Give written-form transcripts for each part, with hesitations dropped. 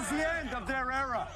is the end of their era.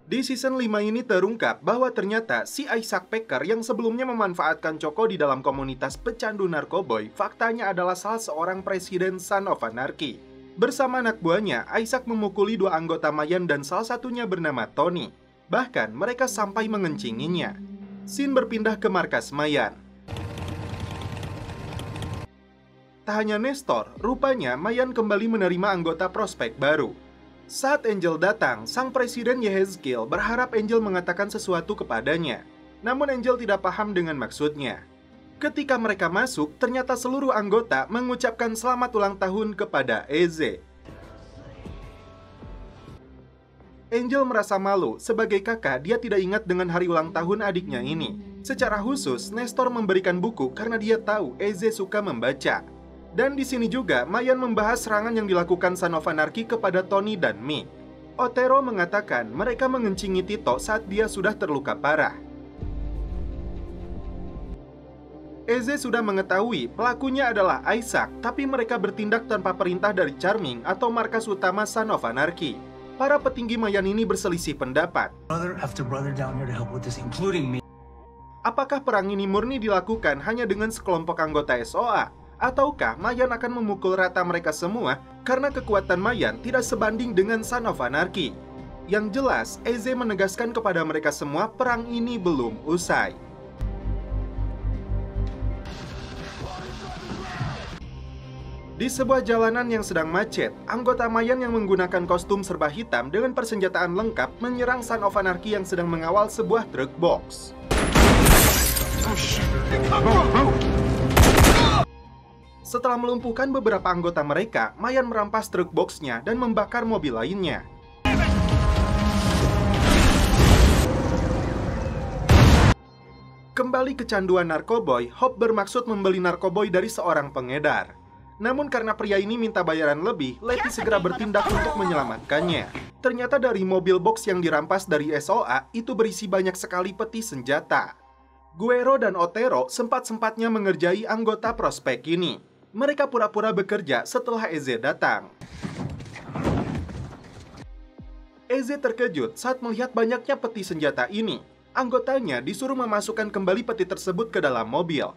Di season 5 ini terungkap bahwa ternyata si Isaac Packer yang sebelumnya memanfaatkan Choco di dalam komunitas pecandu narkoboy, faktanya adalah salah seorang presiden Son of Anarchy. Bersama anak buahnya, Isaac memukuli 2 anggota Mayan dan salah satunya bernama Tony. Bahkan mereka sampai mengencinginya. Scene berpindah ke markas Mayan. Tak hanya Nestor, rupanya Mayan kembali menerima anggota prospek baru. Saat Angel datang, sang presiden Yehezkiel berharap Angel mengatakan sesuatu kepadanya. Namun Angel tidak paham dengan maksudnya. Ketika mereka masuk, ternyata seluruh anggota mengucapkan selamat ulang tahun kepada Eze. Angel merasa malu, sebagai kakak dia tidak ingat dengan hari ulang tahun adiknya ini. Secara khusus, Nestor memberikan buku karena dia tahu Eze suka membaca. Dan di sini juga, Mayan membahas serangan yang dilakukan Son of Anarchy kepada Tony dan Mi. Otero mengatakan mereka mengencingi Tito saat dia sudah terluka parah. Eze sudah mengetahui pelakunya adalah Isaac, tapi mereka bertindak tanpa perintah dari Charming atau markas utama Son of Anarchy. Para petinggi Mayan ini berselisih pendapat. Apakah perang ini murni dilakukan hanya dengan sekelompok anggota SOA? Ataukah Mayan akan memukul rata mereka semua karena kekuatan Mayan tidak sebanding dengan Son of Anarchy? Yang jelas, Eze menegaskan kepada mereka semua perang ini belum usai. Di sebuah jalanan yang sedang macet, anggota Mayan yang menggunakan kostum serba hitam dengan persenjataan lengkap menyerang Son of Anarchy yang sedang mengawal sebuah truk box. Setelah melumpuhkan beberapa anggota mereka, Mayan merampas truk boxnya dan membakar mobil lainnya. Kembali kecanduan narkoboy, Hope bermaksud membeli narkoboy dari seorang pengedar. Namun karena pria ini minta bayaran lebih, Letty segera bertindak untuk menyelamatkannya. Ternyata dari mobil box yang dirampas dari SOA, itu berisi banyak sekali peti senjata. Guerrero dan Otero sempat-sempatnya mengerjai anggota prospek ini. Mereka pura-pura bekerja setelah Eze datang. Eze terkejut saat melihat banyaknya peti senjata ini. Anggotanya disuruh memasukkan kembali peti tersebut ke dalam mobil.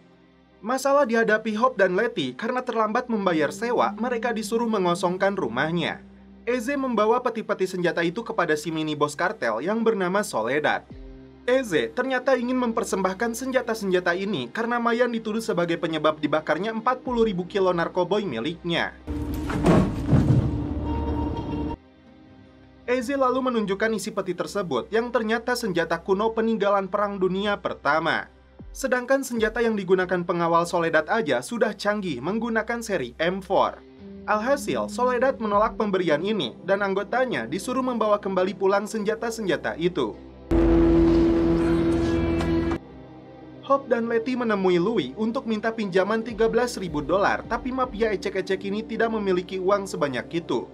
Masalah dihadapi Hope dan Letty karena terlambat membayar sewa, mereka disuruh mengosongkan rumahnya. Eze membawa peti-peti senjata itu kepada si mini bos kartel yang bernama Soledad. Eze ternyata ingin mempersembahkan senjata-senjata ini karena Mayan dituduh sebagai penyebab dibakarnya 40.000 kilo narkoboy miliknya. Eze lalu menunjukkan isi peti tersebut yang ternyata senjata kuno peninggalan Perang Dunia Pertama. Sedangkan senjata yang digunakan pengawal Soledad aja sudah canggih menggunakan seri M4. Alhasil, Soledad menolak pemberian ini dan anggotanya disuruh membawa kembali pulang senjata-senjata itu. Hope dan Letty menemui Louis untuk minta pinjaman $13.000, tapi mafia ecek-ecek ini tidak memiliki uang sebanyak itu.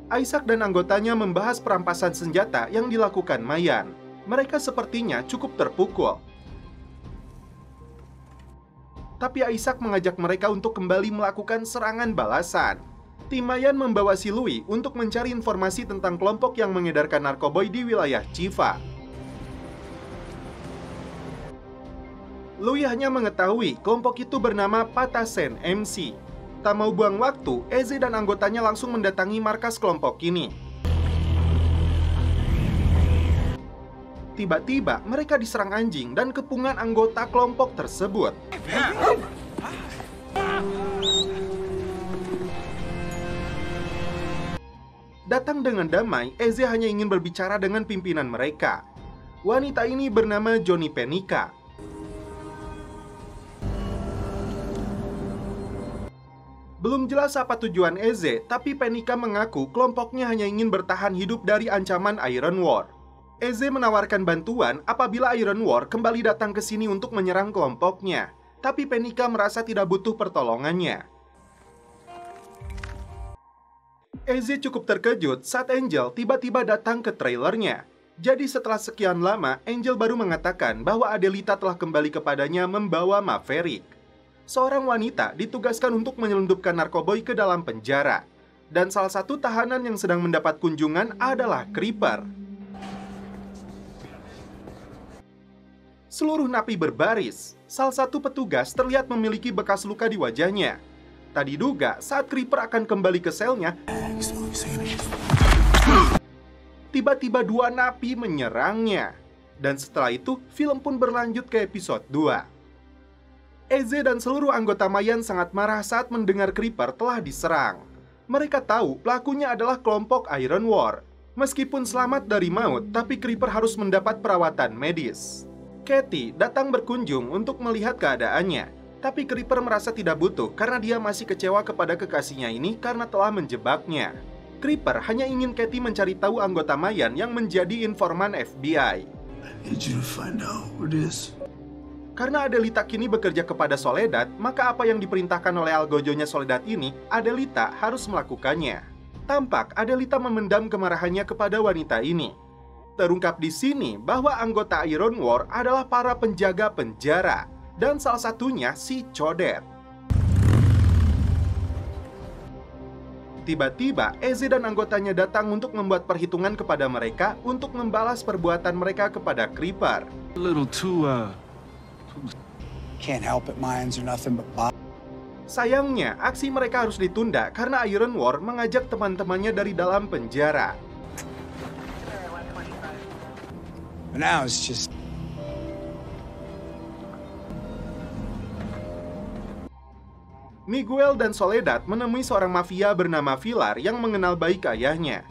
Isaac dan anggotanya membahas perampasan senjata yang dilakukan Mayan. Mereka sepertinya cukup terpukul. Tapi Isaac mengajak mereka untuk kembali melakukan serangan balasan. Tim Mayan membawa si Louis untuk mencari informasi tentang kelompok yang mengedarkan narkoboy di wilayah Chiva. Louis hanya mengetahui kelompok itu bernama Patasen MC. Tak mau buang waktu, Eze dan anggotanya langsung mendatangi markas kelompok ini. Tiba-tiba mereka diserang anjing dan kepungan anggota kelompok tersebut. Datang dengan damai, Eze hanya ingin berbicara dengan pimpinan mereka. Wanita ini bernama Johnny Penica. Belum jelas apa tujuan Eze, tapi Penica mengaku kelompoknya hanya ingin bertahan hidup dari ancaman Iron War. Eze menawarkan bantuan apabila Iron War kembali datang ke sini untuk menyerang kelompoknya, tapi Penica merasa tidak butuh pertolongannya. Eze cukup terkejut saat Angel tiba-tiba datang ke trailernya. Jadi setelah sekian lama, Angel baru mengatakan bahwa Adelita telah kembali kepadanya membawa Maverick. Seorang wanita ditugaskan untuk menyelundupkan narkoboy ke dalam penjara. Dan salah satu tahanan yang sedang mendapat kunjungan adalah Creeper. Seluruh napi berbaris. Salah satu petugas terlihat memiliki bekas luka di wajahnya. Tak diduga saat Creeper akan kembali ke selnya, tiba-tiba dua napi menyerangnya. Dan setelah itu, film pun berlanjut ke episode 2. Eze dan seluruh anggota Mayan sangat marah saat mendengar Creeper telah diserang. Mereka tahu pelakunya adalah kelompok Iron War. Meskipun selamat dari maut, tapi Creeper harus mendapat perawatan medis. Katie datang berkunjung untuk melihat keadaannya. Tapi Creeper merasa tidak butuh karena dia masih kecewa kepada kekasihnya ini karena telah menjebaknya. Creeper hanya ingin Katie mencari tahu anggota Mayan yang menjadi informan FBI. Karena Adelita kini bekerja kepada Soledad, maka apa yang diperintahkan oleh algojonya Soledad ini, Adelita harus melakukannya. Tampak Adelita memendam kemarahannya kepada wanita ini. Terungkap di sini bahwa anggota Iron War adalah para penjaga penjara. Dan salah satunya si Codet. Tiba-tiba, Eze dan anggotanya datang untuk membuat perhitungan kepada mereka untuk membalas perbuatan mereka kepada Creeper. Sayangnya, aksi mereka harus ditunda karena Iron War mengajak teman-temannya dari dalam penjara. Miguel dan Soledad menemui seorang mafia bernama Villar yang mengenal baik ayahnya.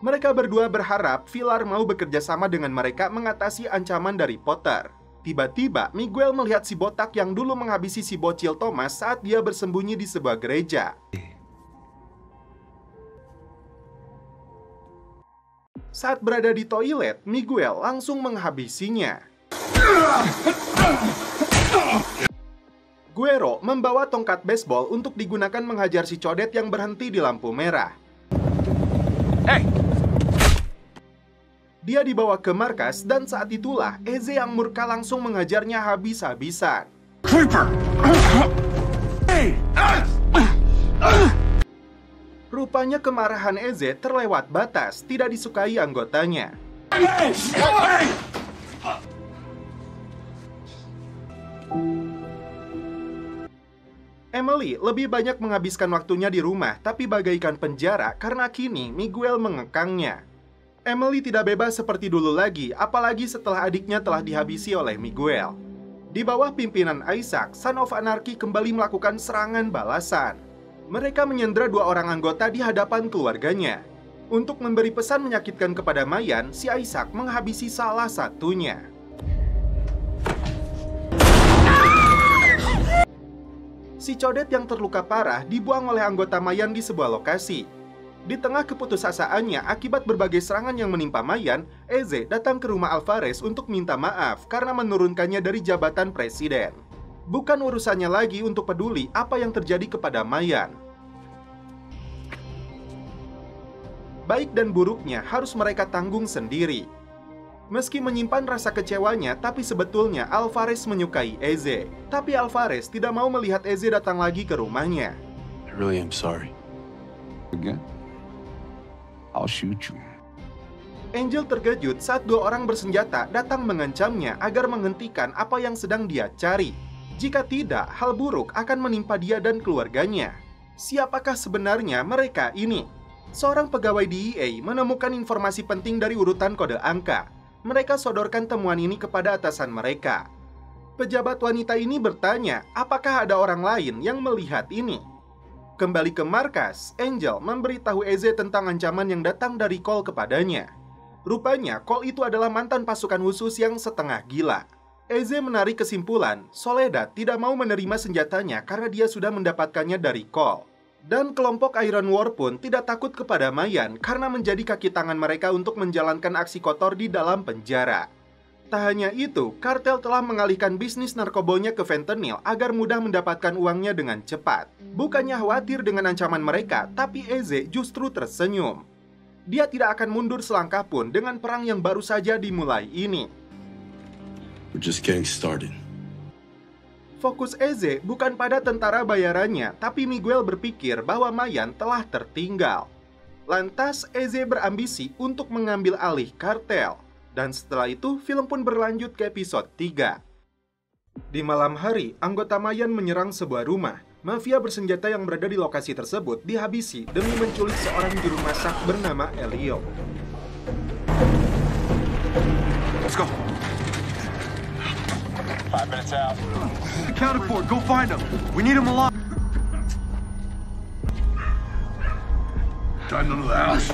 Mereka berdua berharap Villar mau bekerja sama dengan mereka mengatasi ancaman dari Potter. Tiba-tiba, Miguel melihat si botak yang dulu menghabisi si bocil Thomas saat dia bersembunyi di sebuah gereja. Saat berada di toilet, Miguel langsung menghabisinya. Guero membawa tongkat baseball untuk digunakan menghajar si Codet yang berhenti di lampu merah. Hey! Dia dibawa ke markas dan saat itulah Eze yang murka langsung mengajarnya habis-habisan. Creeper! Rupanya kemarahan Eze terlewat batas, tidak disukai anggotanya. Emily lebih banyak menghabiskan waktunya di rumah, tapi bagaikan penjara karena kini Miguel mengekangnya. Emily tidak bebas seperti dulu lagi, apalagi setelah adiknya telah dihabisi oleh Miguel. Di bawah pimpinan Isaac, Son of Anarchy kembali melakukan serangan balasan. Mereka menyandera dua orang anggota di hadapan keluarganya. Untuk memberi pesan menyakitkan kepada Mayan, si Isaac menghabisi salah satunya. Si Codet yang terluka parah dibuang oleh anggota Mayan di sebuah lokasi. Di tengah keputusasaannya akibat berbagai serangan yang menimpa Mayan, Eze datang ke rumah Alvarez untuk minta maaf karena menurunkannya dari jabatan presiden. Bukan urusannya lagi untuk peduli apa yang terjadi kepada Mayan. Baik dan buruknya harus mereka tanggung sendiri. Meski menyimpan rasa kecewanya, tapi sebetulnya Alvarez menyukai Eze. Tapi Alvarez tidak mau melihat Eze datang lagi ke rumahnya. I really am sorry. Again? I'll shoot you. Angel terkejut saat dua orang bersenjata datang mengancamnya agar menghentikan apa yang sedang dia cari. Jika tidak, hal buruk akan menimpa dia dan keluarganya. Siapakah sebenarnya mereka ini? Seorang pegawai DEA menemukan informasi penting dari urutan kode angka. Mereka sodorkan temuan ini kepada atasan mereka. Pejabat wanita ini bertanya, apakah ada orang lain yang melihat ini? Kembali ke markas, Angel memberitahu Eze tentang ancaman yang datang dari Cole kepadanya. Rupanya, Cole itu adalah mantan pasukan khusus yang setengah gila. Eze menarik kesimpulan, Soledad tidak mau menerima senjatanya karena dia sudah mendapatkannya dari Cole. Dan kelompok Iron War pun tidak takut kepada Mayan karena menjadi kaki tangan mereka untuk menjalankan aksi kotor di dalam penjara. Tak hanya itu, kartel telah mengalihkan bisnis narkobonya ke fentanyl agar mudah mendapatkan uangnya dengan cepat. Bukannya khawatir dengan ancaman mereka, tapi Eze justru tersenyum. Dia tidak akan mundur selangkah pun dengan perang yang baru saja dimulai ini. We're just getting started. Fokus Eze bukan pada tentara bayarannya, tapi Miguel berpikir bahwa Mayan telah tertinggal. Lantas, Eze berambisi untuk mengambil alih kartel. Dan setelah itu, film pun berlanjut ke episode 3. Di malam hari, anggota Mayan menyerang sebuah rumah. Mafia bersenjata yang berada di lokasi tersebut dihabisi demi menculik seorang juru masak bernama Elio. Let's go. 5 minutes out. Accounted for. Go find him. We need him alive. Time to the house.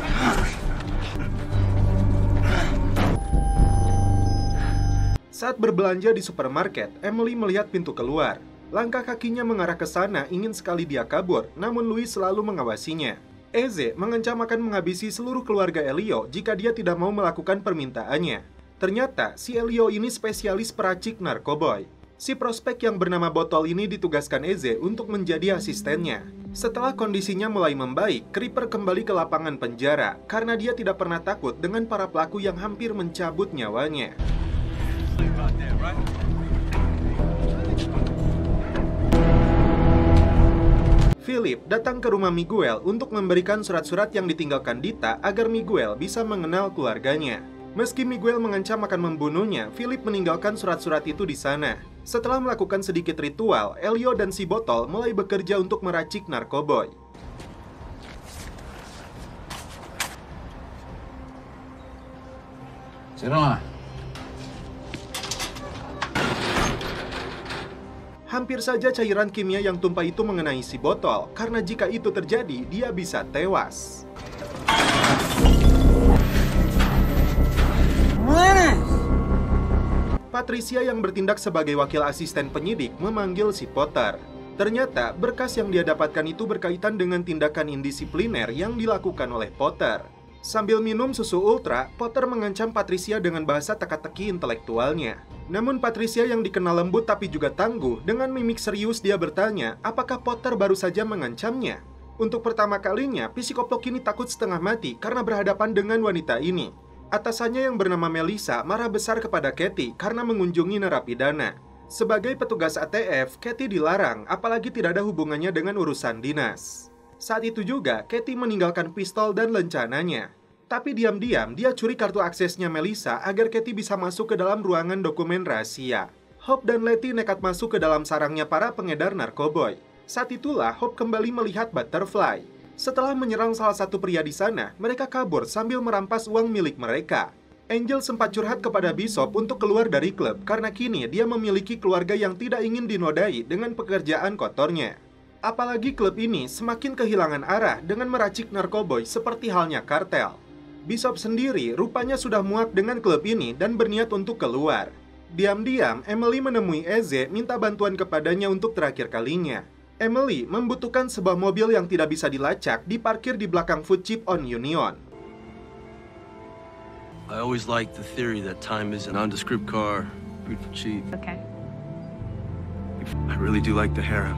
Saat berbelanja di supermarket, Emily melihat pintu keluar. Langkah kakinya mengarah ke sana, ingin sekali dia kabur, namun Louis selalu mengawasinya. Eze mengancam akan menghabisi seluruh keluarga Elio jika dia tidak mau melakukan permintaannya. Ternyata, si Elio ini spesialis peracik narkoboy. Si prospek yang bernama Botol ini ditugaskan Eze untuk menjadi asistennya. Setelah kondisinya mulai membaik, Creeper kembali ke lapangan penjara karena dia tidak pernah takut dengan para pelaku yang hampir mencabut nyawanya. Philip datang ke rumah Miguel untuk memberikan surat-surat yang ditinggalkan Dita agar Miguel bisa mengenal keluarganya. Meski Miguel mengancam akan membunuhnya, Philip meninggalkan surat-surat itu di sana. Setelah melakukan sedikit ritual, Elio dan si Botol mulai bekerja untuk meracik narkoboy. Hampir saja cairan kimia yang tumpah itu mengenai si Botol, karena jika itu terjadi, dia bisa tewas. Patricia yang bertindak sebagai wakil asisten penyidik memanggil si Potter. Ternyata berkas yang dia dapatkan itu berkaitan dengan tindakan indisipliner yang dilakukan oleh Potter. Sambil minum susu ultra, Potter mengancam Patricia dengan bahasa teka-teki intelektualnya. Namun Patricia yang dikenal lembut tapi juga tangguh, dengan mimik serius dia bertanya, apakah Potter baru saja mengancamnya? Untuk pertama kalinya, psikoplog ini takut setengah mati karena berhadapan dengan wanita ini. Atasannya yang bernama Melissa marah besar kepada Katie karena mengunjungi narapidana. Sebagai petugas ATF, Katie dilarang, apalagi tidak ada hubungannya dengan urusan dinas. Saat itu juga, Katie meninggalkan pistol dan lencananya. Tapi diam-diam, dia curi kartu aksesnya Melissa agar Katie bisa masuk ke dalam ruangan dokumen rahasia. Hope dan Letty nekat masuk ke dalam sarangnya para pengedar narkoboy. Saat itulah, Hope kembali melihat Butterfly. Setelah menyerang salah satu pria di sana, mereka kabur sambil merampas uang milik mereka. Angel sempat curhat kepada Bishop untuk keluar dari klub karena kini dia memiliki keluarga yang tidak ingin dinodai dengan pekerjaan kotornya. Apalagi klub ini semakin kehilangan arah dengan meracik narkoboy seperti halnya kartel. Bishop sendiri rupanya sudah muak dengan klub ini dan berniat untuk keluar. Diam-diam, Emily menemui Eze minta bantuan kepadanya untuk terakhir kalinya. Emily membutuhkan sebuah mobil yang tidak bisa dilacak diparkir di belakang Food Chip on Union. I always liked the theory that time is a nondescript car, beautiful cheap. Okay. I really do like the hair.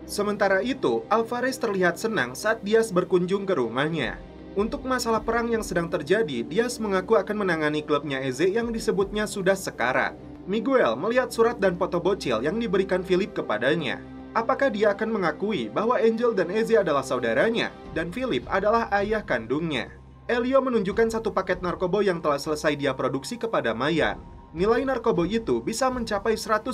Sementara itu, Alvarez terlihat senang saat Diaz berkunjung ke rumahnya. Untuk masalah perang yang sedang terjadi, Diaz mengaku akan menangani klubnya Eze yang disebutnya sudah sekarat. Miguel melihat surat dan foto bocil yang diberikan Philip kepadanya. Apakah dia akan mengakui bahwa Angel dan Eze adalah saudaranya dan Philip adalah ayah kandungnya? Elio menunjukkan satu paket narkoba yang telah selesai dia produksi kepada Mayan. Nilai narkoba itu bisa mencapai 100.000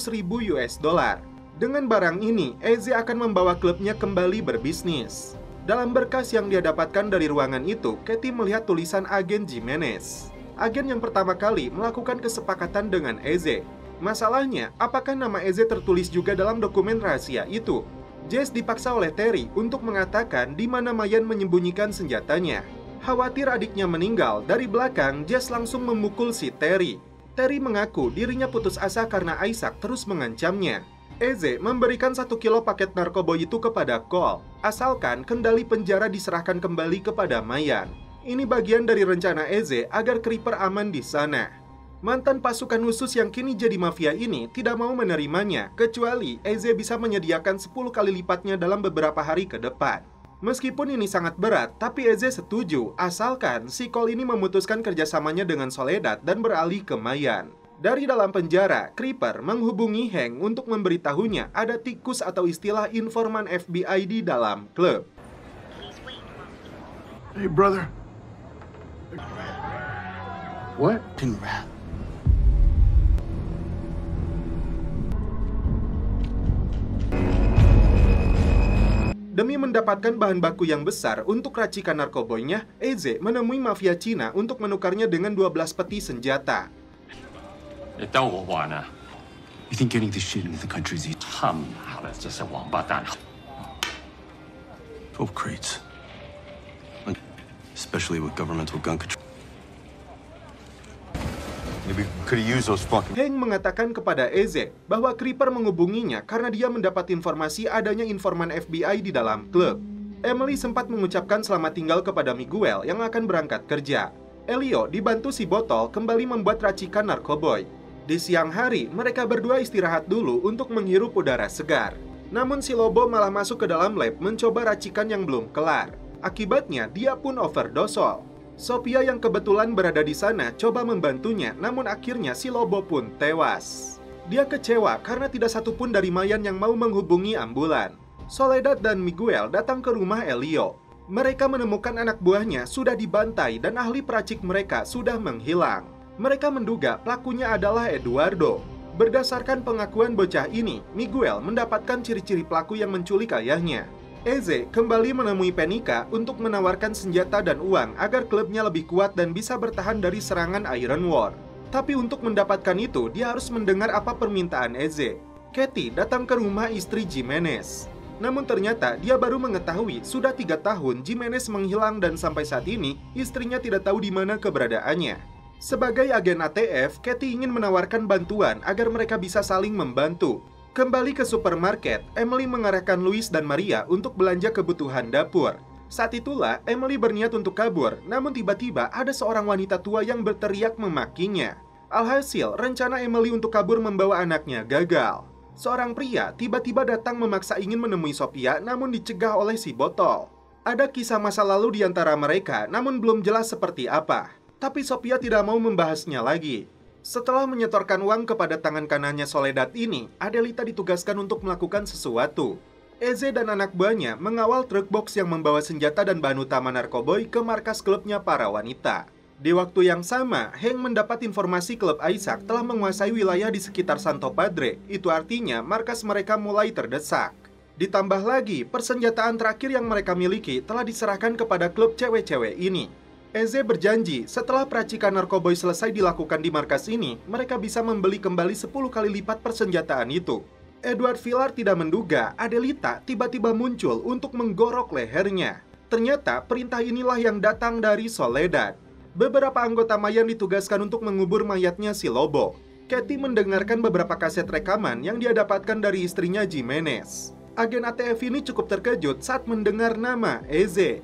US dollar. Dengan barang ini, Eze akan membawa klubnya kembali berbisnis. Dalam berkas yang dia dapatkan dari ruangan itu, Katie melihat tulisan agen Jimenez. Agen yang pertama kali melakukan kesepakatan dengan Eze. Masalahnya, apakah nama Eze tertulis juga dalam dokumen rahasia itu? Jess dipaksa oleh Terry untuk mengatakan di mana Mayan menyembunyikan senjatanya. Khawatir adiknya meninggal, dari belakang Jess langsung memukul si Terry. Terry mengaku dirinya putus asa karena Isaac terus mengancamnya. Eze memberikan 1 kilo paket narkoba itu kepada Cole, asalkan kendali penjara diserahkan kembali kepada Mayan. Ini bagian dari rencana Eze agar Creeper aman di sana. Mantan pasukan khusus yang kini jadi mafia ini tidak mau menerimanya, kecuali Eze bisa menyediakan 10 kali lipatnya dalam beberapa hari ke depan. Meskipun ini sangat berat, tapi Eze setuju, asalkan si Cole ini memutuskan kerjasamanya dengan Soledad dan beralih ke Mayan. Dari dalam penjara, Creeper menghubungi Hank untuk memberitahunya ada tikus atau istilah informan FBI di dalam klub. Hey, brother. What? In rat. Demi mendapatkan bahan baku yang besar untuk racikan narkoboynya, Eze menemui mafia Cina untuk menukarnya dengan 12 peti senjata. You think getting this shit into the country is easy? 12 crates. Especially with governmental gun control. Maybe we could use those fucking... Hank mengatakan kepada Eze bahwa Creeper menghubunginya karena dia mendapat informasi adanya informan FBI di dalam klub. Emily sempat mengucapkan selamat tinggal kepada Miguel yang akan berangkat kerja. Elio dibantu si botol kembali membuat racikan narkoboy. Di siang hari, mereka berdua istirahat dulu untuk menghirup udara segar. Namun si Lobo malah masuk ke dalam lab mencoba racikan yang belum kelar. Akibatnya, dia pun overdosol. Sophia yang kebetulan berada di sana coba membantunya, namun akhirnya si Lobo pun tewas. Dia kecewa karena tidak satupun dari Mayan yang mau menghubungi ambulan. Soledad dan Miguel datang ke rumah Elio. Mereka menemukan anak buahnya sudah dibantai dan ahli peracik mereka sudah menghilang. Mereka menduga pelakunya adalah Eduardo. Berdasarkan pengakuan bocah ini, Miguel mendapatkan ciri-ciri pelaku yang menculik ayahnya. Eze kembali menemui Penica untuk menawarkan senjata dan uang agar klubnya lebih kuat dan bisa bertahan dari serangan Iron War. Tapi untuk mendapatkan itu, dia harus mendengar apa permintaan Eze. Katie datang ke rumah istri Jimenez. Namun ternyata dia baru mengetahui sudah 3 tahun Jimenez menghilang dan sampai saat ini istrinya tidak tahu di mana keberadaannya. Sebagai agen ATF, Katie ingin menawarkan bantuan agar mereka bisa saling membantu. Kembali ke supermarket, Emily mengarahkan Louis dan Maria untuk belanja kebutuhan dapur. Saat itulah, Emily berniat untuk kabur, namun tiba-tiba ada seorang wanita tua yang berteriak memakinya. Alhasil, rencana Emily untuk kabur membawa anaknya gagal. Seorang pria tiba-tiba datang memaksa ingin menemui Sophia, namun dicegah oleh si botol. Ada kisah masa lalu di antara mereka, namun belum jelas seperti apa. Tapi Sophia tidak mau membahasnya lagi. Setelah menyetorkan uang kepada tangan kanannya Soledad ini, Adelita ditugaskan untuk melakukan sesuatu. Eze dan anak buahnya mengawal truk box yang membawa senjata dan bahan utama narkoboy ke markas klubnya para wanita. Di waktu yang sama, Hank mendapat informasi klub Isaac telah menguasai wilayah di sekitar Santo Padre. Itu artinya markas mereka mulai terdesak. Ditambah lagi, persenjataan terakhir yang mereka miliki telah diserahkan kepada klub cewek-cewek ini. Eze berjanji setelah peracikan narkoboy selesai dilakukan di markas ini, mereka bisa membeli kembali 10 kali lipat persenjataan itu. Edward Villar tidak menduga Adelita tiba-tiba muncul untuk menggorok lehernya. Ternyata perintah inilah yang datang dari Soledad. Beberapa anggota Mayan ditugaskan untuk mengubur mayatnya si Lobo. Katie mendengarkan beberapa kaset rekaman yang dia dapatkan dari istrinya Jimenez. Agen ATF ini cukup terkejut saat mendengar nama Eze.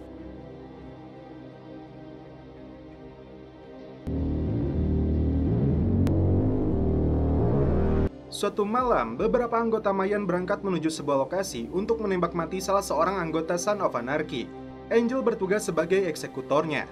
Suatu malam, beberapa anggota Mayan berangkat menuju sebuah lokasi untuk menembak mati salah seorang anggota Son of Anarchy. Angel bertugas sebagai eksekutornya.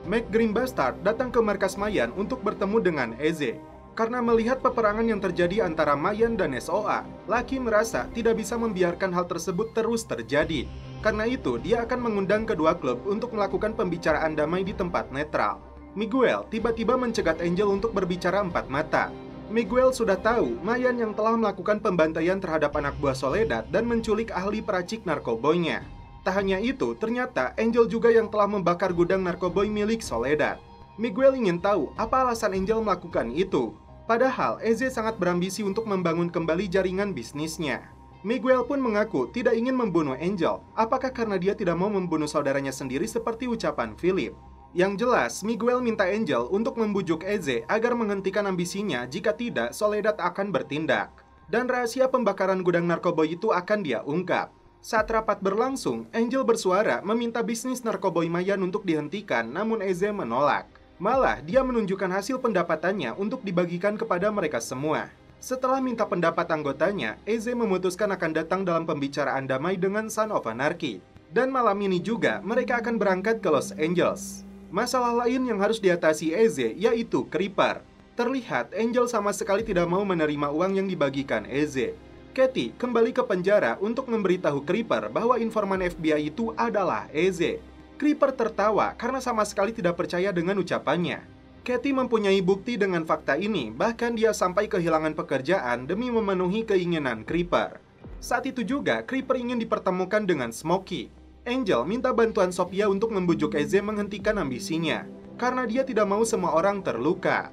Mac Green Bastard datang ke markas Mayan untuk bertemu dengan Eze. Karena melihat peperangan yang terjadi antara Mayan dan SOA, Lucky merasa tidak bisa membiarkan hal tersebut terus terjadi. Karena itu, dia akan mengundang kedua klub untuk melakukan pembicaraan damai di tempat netral. Miguel tiba-tiba mencegat Angel untuk berbicara empat mata. Miguel sudah tahu Mayan yang telah melakukan pembantaian terhadap anak buah Soledad dan menculik ahli peracik narkoboynya. Tak hanya itu, ternyata Angel juga yang telah membakar gudang narkoboy milik Soledad. Miguel ingin tahu apa alasan Angel melakukan itu. Padahal Eze sangat berambisi untuk membangun kembali jaringan bisnisnya. Miguel pun mengaku tidak ingin membunuh Angel. Apakah karena dia tidak mau membunuh saudaranya sendiri seperti ucapan Philip? Yang jelas, Miguel minta Angel untuk membujuk Eze agar menghentikan ambisinya, jika tidak, Soledad akan bertindak. Dan rahasia pembakaran gudang narkoboy itu akan dia ungkap. Saat rapat berlangsung, Angel bersuara meminta bisnis narkoboy Mayan untuk dihentikan, namun Eze menolak. Malah, dia menunjukkan hasil pendapatannya untuk dibagikan kepada mereka semua. Setelah minta pendapat anggotanya, Eze memutuskan akan datang dalam pembicaraan damai dengan Son of Anarchy. Dan malam ini juga, mereka akan berangkat ke Los Angeles. Masalah lain yang harus diatasi Eze yaitu Creeper. Terlihat Angel sama sekali tidak mau menerima uang yang dibagikan Eze. Katie kembali ke penjara untuk memberitahu Creeper bahwa informan FBI itu adalah Eze. Creeper tertawa karena sama sekali tidak percaya dengan ucapannya. Katie mempunyai bukti dengan fakta ini, bahkan dia sampai kehilangan pekerjaan demi memenuhi keinginan Creeper. Saat itu juga Creeper ingin dipertemukan dengan Smokey. Angel minta bantuan Sophia untuk membujuk Eze menghentikan ambisinya, karena dia tidak mau semua orang terluka.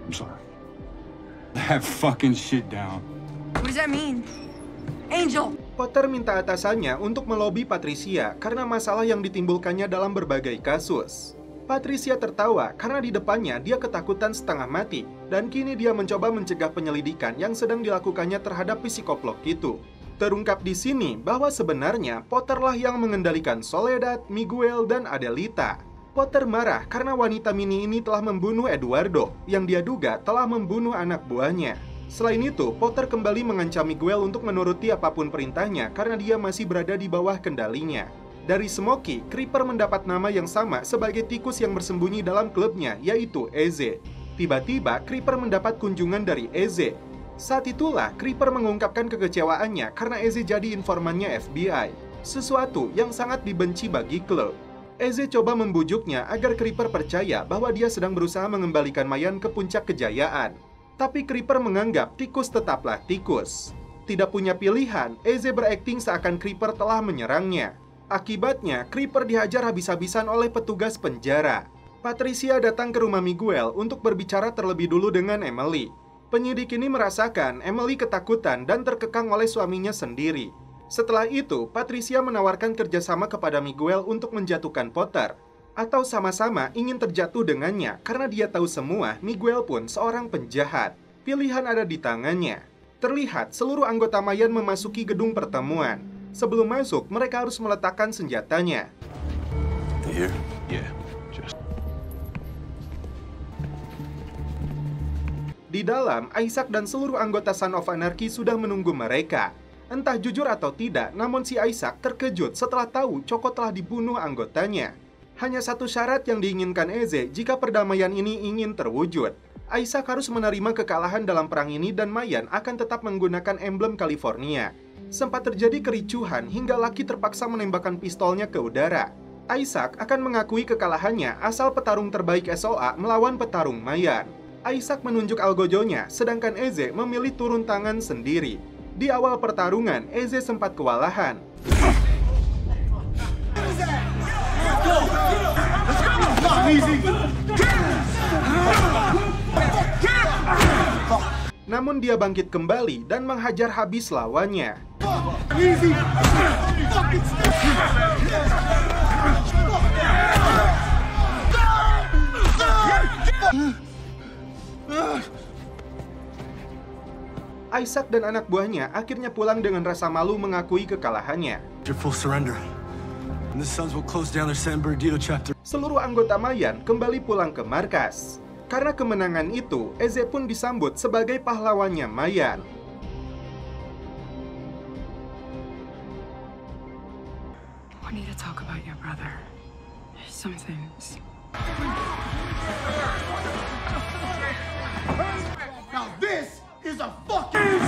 I'm sorry. That fucking shit down. What does that mean? Angel! Potter minta atasannya untuk melobi Patricia karena masalah yang ditimbulkannya dalam berbagai kasus. Patricia tertawa karena di depannya dia ketakutan setengah mati, dan kini dia mencoba mencegah penyelidikan yang sedang dilakukannya terhadap psikoplok itu. Terungkap di sini bahwa sebenarnya Potterlah yang mengendalikan Soledad, Miguel, dan Adelita. Potter marah karena wanita mini ini telah membunuh Eduardo, yang dia duga telah membunuh anak buahnya. Selain itu, Potter kembali mengancam Miguel untuk menuruti apapun perintahnya karena dia masih berada di bawah kendalinya. Dari Smokey, Creeper mendapat nama yang sama sebagai tikus yang bersembunyi dalam klubnya, yaitu Eze. Tiba-tiba, Creeper mendapat kunjungan dari Eze. Saat itulah Creeper mengungkapkan kekecewaannya karena Eze jadi informannya FBI, sesuatu yang sangat dibenci bagi klub. Eze coba membujuknya agar Creeper percaya bahwa dia sedang berusaha mengembalikan Mayan ke puncak kejayaan. Tapi Creeper menganggap tikus tetaplah tikus. Tidak punya pilihan, Eze berakting seakan Creeper telah menyerangnya. Akibatnya, Creeper dihajar habis-habisan oleh petugas penjara. Patricia datang ke rumah Miguel untuk berbicara terlebih dulu dengan Emily. Penyidik ini merasakan Emily ketakutan dan terkekang oleh suaminya sendiri. Setelah itu, Patricia menawarkan kerjasama kepada Miguel untuk menjatuhkan Potter. Atau sama-sama ingin terjatuh dengannya karena dia tahu semua Miguel pun seorang penjahat. Pilihan ada di tangannya. Terlihat seluruh anggota Mayan memasuki gedung pertemuan. Sebelum masuk, mereka harus meletakkan senjatanya. Here? Yeah, just... Di dalam, Isaac dan seluruh anggota Son of Anarchy sudah menunggu mereka. Entah jujur atau tidak, namun si Isaac terkejut setelah tahu Choco telah dibunuh anggotanya. Hanya satu syarat yang diinginkan Eze jika perdamaian ini ingin terwujud. Isaac harus menerima kekalahan dalam perang ini dan Mayan akan tetap menggunakan emblem California. Sempat terjadi kericuhan hingga Lucky terpaksa menembakkan pistolnya ke udara. Isaac akan mengakui kekalahannya asal petarung terbaik SOA melawan petarung Mayan. Isaac menunjuk algojonya, sedangkan Eze memilih turun tangan sendiri. Di awal pertarungan, Eze sempat kewalahan. Namun dia bangkit kembali dan menghajar habis lawannya. Isaac dan anak buahnya akhirnya pulang dengan rasa malu mengakui kekalahannya. Seluruh anggota Mayan kembali pulang ke markas. Karena kemenangan itu, Eze pun disambut sebagai pahlawannya Mayan. I need to talk about your brother. Some things. Now this is a fucking...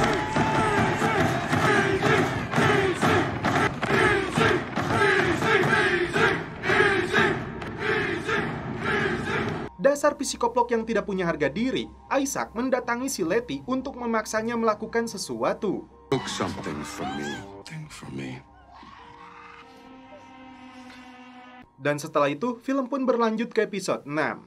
Dasar psikoplok yang tidak punya harga diri, Isaac mendatangi si Letty untuk memaksanya melakukan sesuatu. Took something from me. Dan setelah itu, film pun berlanjut ke episode 6.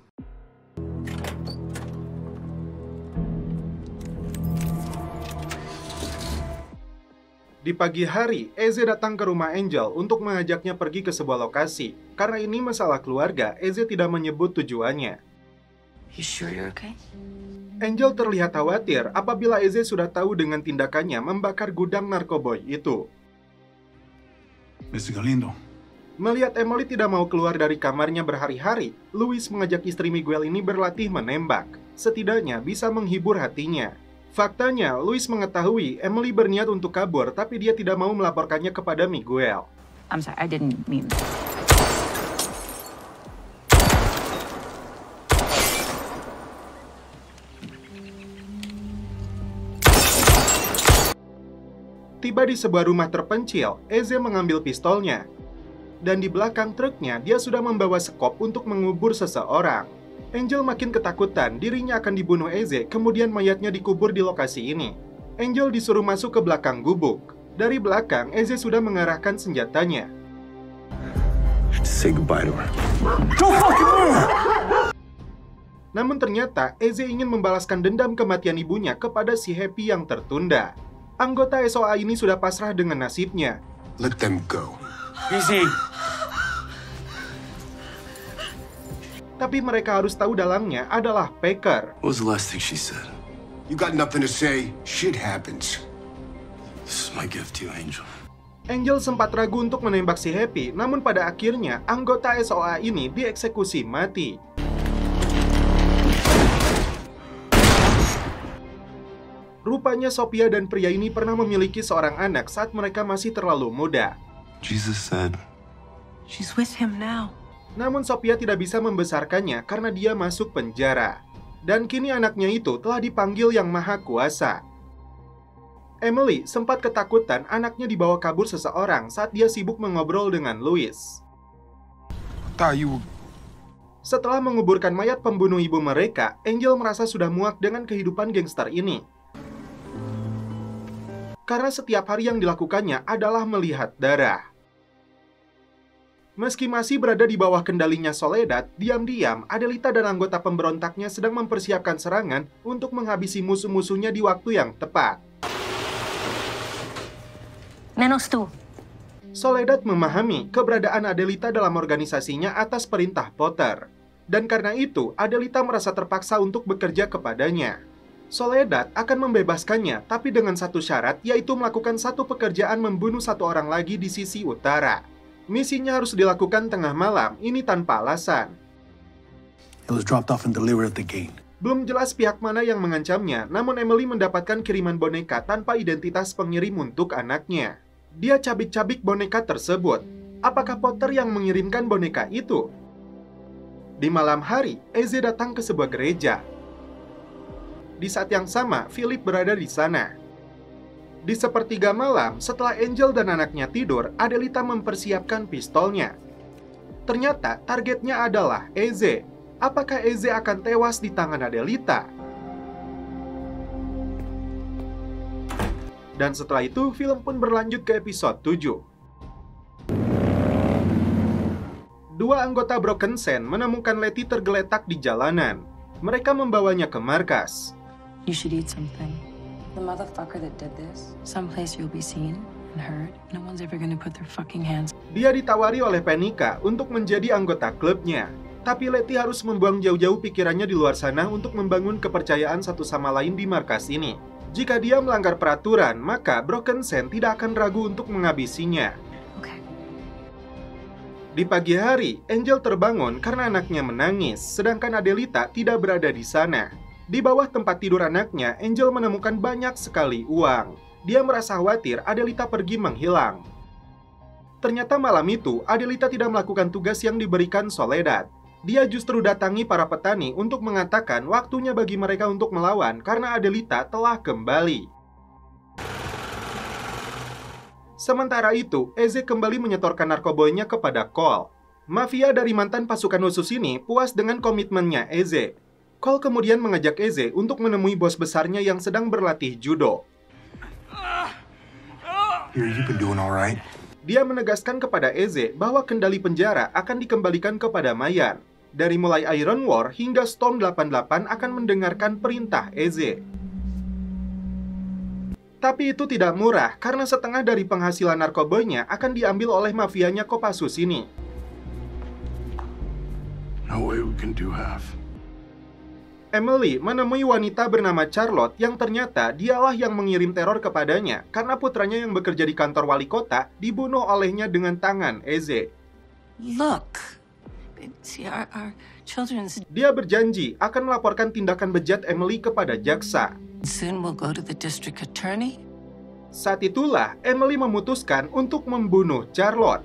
Di pagi hari, Eze datang ke rumah Angel untuk mengajaknya pergi ke sebuah lokasi. Karena ini masalah keluarga, Eze tidak menyebut tujuannya. You sure you're okay? Angel terlihat khawatir apabila Eze sudah tahu dengan tindakannya membakar gudang narkoboy itu. Mr. Galindo. Melihat Emily tidak mau keluar dari kamarnya berhari-hari, Louis mengajak istri Miguel ini berlatih menembak. Setidaknya bisa menghibur hatinya. Faktanya, Louis mengetahui Emily berniat untuk kabur, tapi dia tidak mau melaporkannya kepada Miguel. I'm sorry, I didn't mean that. Tiba di sebuah rumah terpencil, Eze mengambil pistolnya. Dan di belakang truknya, dia sudah membawa sekop untuk mengubur seseorang. Angel makin ketakutan, dirinya akan dibunuh Eze, kemudian mayatnya dikubur di lokasi ini. Angel disuruh masuk ke belakang gubuk. Dari belakang, Eze sudah mengarahkan senjatanya. Say goodbye to her. Namun ternyata, Eze ingin membalaskan dendam kematian ibunya kepada si Happy yang tertunda. Anggota SOA ini sudah pasrah dengan nasibnya. Let them go. Easy. Tapi mereka harus tahu dalangnya adalah Packer. What was the last thing she said? You got nothing to say? Shit happens. This is my gift to you, Angel. Angel sempat ragu untuk menembak si Happy, namun pada akhirnya anggota SOA ini dieksekusi mati. Rupanya Sophia dan pria ini pernah memiliki seorang anak saat mereka masih terlalu muda. Jesus said, She's with him now. Namun Sophia tidak bisa membesarkannya karena dia masuk penjara. Dan kini anaknya itu telah dipanggil Yang Maha Kuasa. Emily sempat ketakutan anaknya dibawa kabur seseorang saat dia sibuk mengobrol dengan Louis. Setelah menguburkan mayat pembunuh ibu mereka, Angel merasa sudah muak dengan kehidupan gangster ini. Karena setiap hari yang dilakukannya adalah melihat darah. Meski masih berada di bawah kendalinya Soledad, diam-diam Adelita dan anggota pemberontaknya sedang mempersiapkan serangan untuk menghabisi musuh-musuhnya di waktu yang tepat. Menos tú. Soledad memahami keberadaan Adelita dalam organisasinya atas perintah Potter. Dan karena itu, Adelita merasa terpaksa untuk bekerja kepadanya. Soledad akan membebaskannya, tapi dengan satu syarat, yaitu melakukan satu pekerjaan membunuh satu orang lagi di sisi utara. Misinya harus dilakukan tengah malam, ini tanpa alasan. It was dropped off and delivered at the gate. Belum jelas pihak mana yang mengancamnya, namun Emily mendapatkan kiriman boneka tanpa identitas pengirim untuk anaknya. Dia cabik-cabik boneka tersebut. Apakah Potter yang mengirimkan boneka itu? Di malam hari, Eze datang ke sebuah gereja. Di saat yang sama, Philip berada di sana. Di sepertiga malam, setelah Angel dan anaknya tidur, Adelita mempersiapkan pistolnya. Ternyata targetnya adalah Eze. Apakah Eze akan tewas di tangan Adelita? Dan setelah itu, film pun berlanjut ke episode 7. Dua anggota Broken Sand menemukan Letty tergeletak di jalanan. Mereka membawanya ke markas. You should eat something. The motherfucker that did this, someplace you'll be seen and heard. No one's ever gonna put their fucking hands. Dia ditawari oleh Penica untuk menjadi anggota klubnya. Tapi Letty harus membuang jauh-jauh pikirannya di luar sana untuk membangun kepercayaan satu sama lain di markas ini. Jika dia melanggar peraturan, maka Broken Sand tidak akan ragu untuk menghabisinya. Okay. Di pagi hari, Angel terbangun karena anaknya menangis, sedangkan Adelita tidak berada di sana. Di bawah tempat tidur anaknya, Angel menemukan banyak sekali uang. Dia merasa khawatir Adelita pergi menghilang. Ternyata malam itu, Adelita tidak melakukan tugas yang diberikan Soledad. Dia justru datangi para petani untuk mengatakan waktunya bagi mereka untuk melawan karena Adelita telah kembali. Sementara itu, Eze kembali menyetorkan narkoboynya kepada Cole. Mafia dari mantan pasukan khusus ini puas dengan komitmennya Eze. Cole kemudian mengajak Eze untuk menemui bos besarnya yang sedang berlatih judo. Here, you been doing all right? Dia menegaskan kepada Eze bahwa kendali penjara akan dikembalikan kepada Mayan. Dari mulai Iron War hingga Storm 88 akan mendengarkan perintah Eze. Tapi itu tidak murah karena setengah dari penghasilan narkoboynya akan diambil oleh mafianya Kopassus ini. No way we can do half. Emily menemui wanita bernama Charlotte yang ternyata dialah yang mengirim teror kepadanya karena putranya yang bekerja di kantor wali kota dibunuh olehnya dengan tangan Eze. Look. See, our children's... Dia berjanji akan melaporkan tindakan bejat Emily kepada jaksa. Soon we'll go to the district attorney. Saat itulah Emily memutuskan untuk membunuh Charlotte.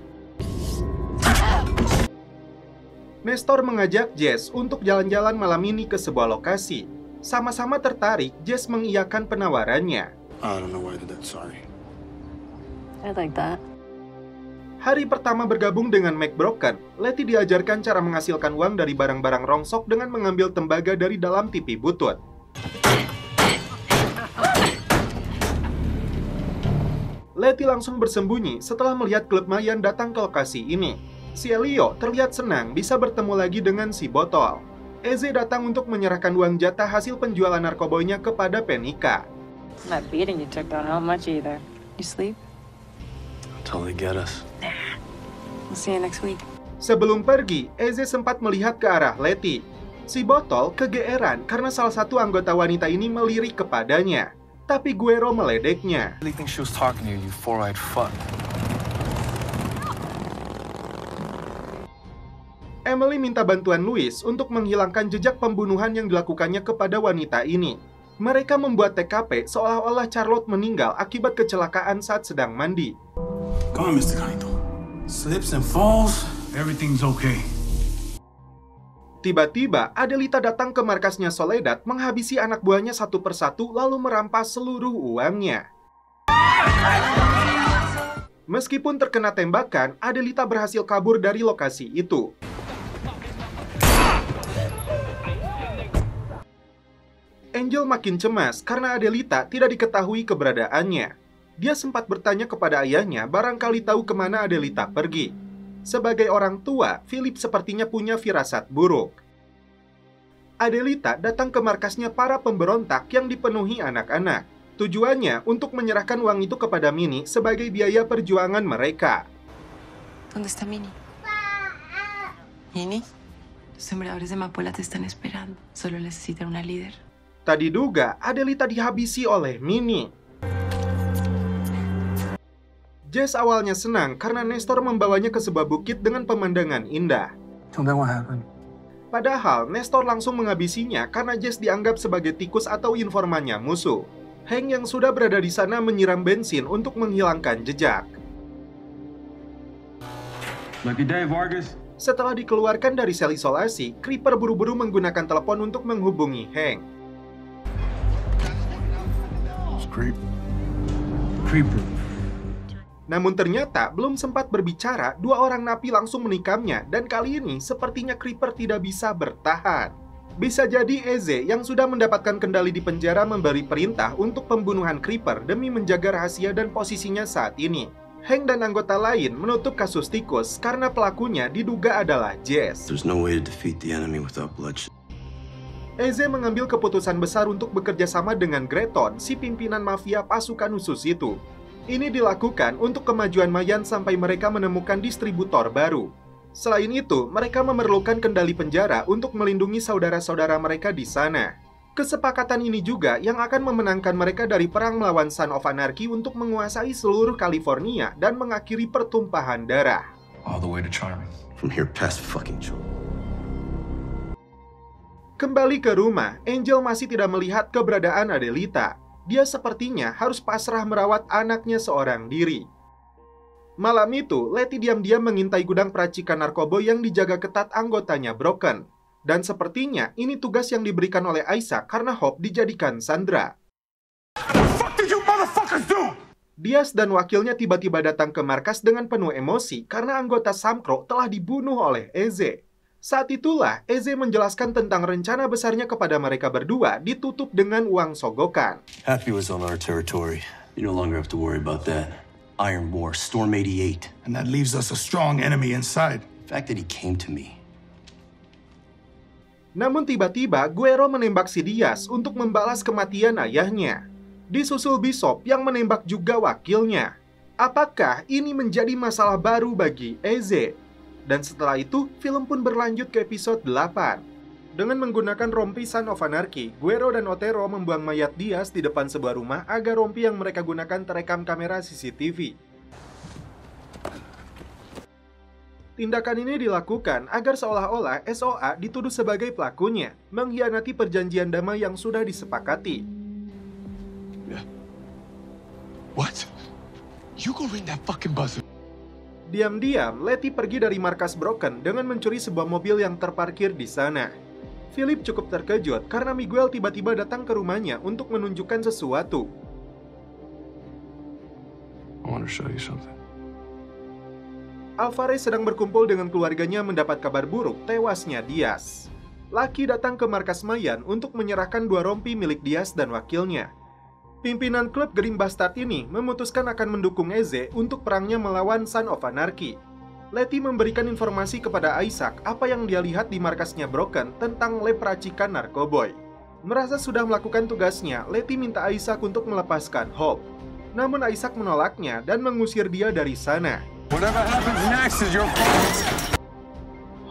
Nestor mengajak Jess untuk jalan-jalan malam ini ke sebuah lokasi. Sama-sama tertarik, Jess mengiyakan penawarannya. I don't know why I did that, sorry. I like that. Hari pertama bergabung dengan McBroken, Letty diajarkan cara menghasilkan uang dari barang-barang rongsok dengan mengambil tembaga dari dalam TV butut. Letty langsung bersembunyi setelah melihat klub Mayan datang ke lokasi ini. Si Elio terlihat senang bisa bertemu lagi dengan si botol. Eze datang untuk menyerahkan uang jatah hasil penjualan narkoboynya kepada Penica. Not beating you took down how much either. You sleep? Until they get us. We'll see you next week. Sebelum pergi, Eze sempat melihat ke arah Letty. Si botol kegeeran karena salah satu anggota wanita ini melirik kepadanya. Tapi Guero meledeknya. I really think she was talking to you, you four-eyed fuck. Emily minta bantuan Louis untuk menghilangkan jejak pembunuhan yang dilakukannya kepada wanita ini. Mereka membuat TKP seolah-olah Charlotte meninggal akibat kecelakaan saat sedang mandi. Come on, Mr. Kaito. Slips and falls, everything's okay. Tiba-tiba, Adelita datang ke markasnya Soledad menghabisi anak buahnya satu persatu lalu merampas seluruh uangnya. Meskipun terkena tembakan, Adelita berhasil kabur dari lokasi itu. Angel makin cemas karena Adelita tidak diketahui keberadaannya. Dia sempat bertanya kepada ayahnya barangkali tahu kemana Adelita pergi. Sebagai orang tua, Philip sepertinya punya firasat buruk. Adelita datang ke markasnya para pemberontak yang dipenuhi anak-anak. Tujuannya untuk menyerahkan uang itu kepada Minnie sebagai biaya perjuangan mereka. ¿Dónde está Minnie? ¿Minnie? Los sembradores de amapola te están esperando. Solo necesitan una líder. Tak diduga, Adelita dihabisi oleh Minnie. Jess awalnya senang karena Nestor membawanya ke sebuah bukit dengan pemandangan indah. So then what happened? Padahal, Nestor langsung menghabisinya karena Jess dianggap sebagai tikus atau informannya musuh. Hank yang sudah berada di sana menyiram bensin untuk menghilangkan jejak. Lucky day, Vargas. Setelah dikeluarkan dari sel isolasi, Creeper buru-buru menggunakan telepon untuk menghubungi Hank. Creeper. Namun ternyata belum sempat berbicara, dua orang napi langsung menikamnya dan kali ini sepertinya Creeper tidak bisa bertahan. Bisa jadi Eze yang sudah mendapatkan kendali di penjara memberi perintah untuk pembunuhan Creeper demi menjaga rahasia dan posisinya saat ini. Hank dan anggota lain menutup kasus tikus karena pelakunya diduga adalah Jess. There's no way to defeat the enemy without bloodshed. Eze mengambil keputusan besar untuk bekerja sama dengan Greton, si pimpinan mafia pasukan khusus itu. Ini dilakukan untuk kemajuan Mayan sampai mereka menemukan distributor baru. Selain itu, mereka memerlukan kendali penjara untuk melindungi saudara-saudara mereka di sana. Kesepakatan ini juga yang akan memenangkan mereka dari perang melawan Son of Anarchy untuk menguasai seluruh California dan mengakhiri pertumpahan darah. All the way to Charming. From here past fucking Joe. Kembali ke rumah, Angel masih tidak melihat keberadaan Adelita. Dia sepertinya harus pasrah merawat anaknya seorang diri. Malam itu, Letty diam-diam mengintai gudang peracikan narkoba yang dijaga ketat anggotanya Broken. Dan sepertinya ini tugas yang diberikan oleh Isaac karena Hope dijadikan sandera. Diaz dan wakilnya tiba-tiba datang ke markas dengan penuh emosi karena anggota Samcro telah dibunuh oleh Eze. Saat itulah Eze menjelaskan tentang rencana besarnya kepada mereka berdua ditutup dengan uang sogokan. Happy was on our territory. You no longer have to worry about that. Iron War, Storm 88. And that leaves us a strong enemy inside. The fact that he came to me. Namun tiba-tiba Guero menembak si Diaz untuk membalas kematian ayahnya. Disusul Bishop yang menembak juga wakilnya. Apakah ini menjadi masalah baru bagi Eze? Dan setelah itu, film pun berlanjut ke episode 8. Dengan menggunakan rompi Son of Anarchy, Guerrero dan Otero membuang mayat Diaz di depan sebuah rumah agar rompi yang mereka gunakan terekam kamera CCTV. Tindakan ini dilakukan agar seolah-olah SOA dituduh sebagai pelakunya, mengkhianati perjanjian damai yang sudah disepakati. What? You go ring that fucking buzzer. Diam-diam, Letty pergi dari markas Broken dengan mencuri sebuah mobil yang terparkir di sana. Philip cukup terkejut karena Miguel tiba-tiba datang ke rumahnya untuk menunjukkan sesuatu. I want to show you something. Alvarez sedang berkumpul dengan keluarganya mendapat kabar buruk tewasnya Diaz. Lucky datang ke markas Mayan untuk menyerahkan 2 rompi milik Diaz dan wakilnya. Pimpinan klub Green Bastard ini memutuskan akan mendukung Eze untuk perangnya melawan Son of Anarchy. Letty memberikan informasi kepada Isaac apa yang dia lihat di markasnya Broken tentang lab racikan Narkoboy. Merasa sudah melakukan tugasnya, Letty minta Isaac untuk melepaskan Hope. Namun Isaac menolaknya dan mengusir dia dari sana. Whatever happens next is your fault.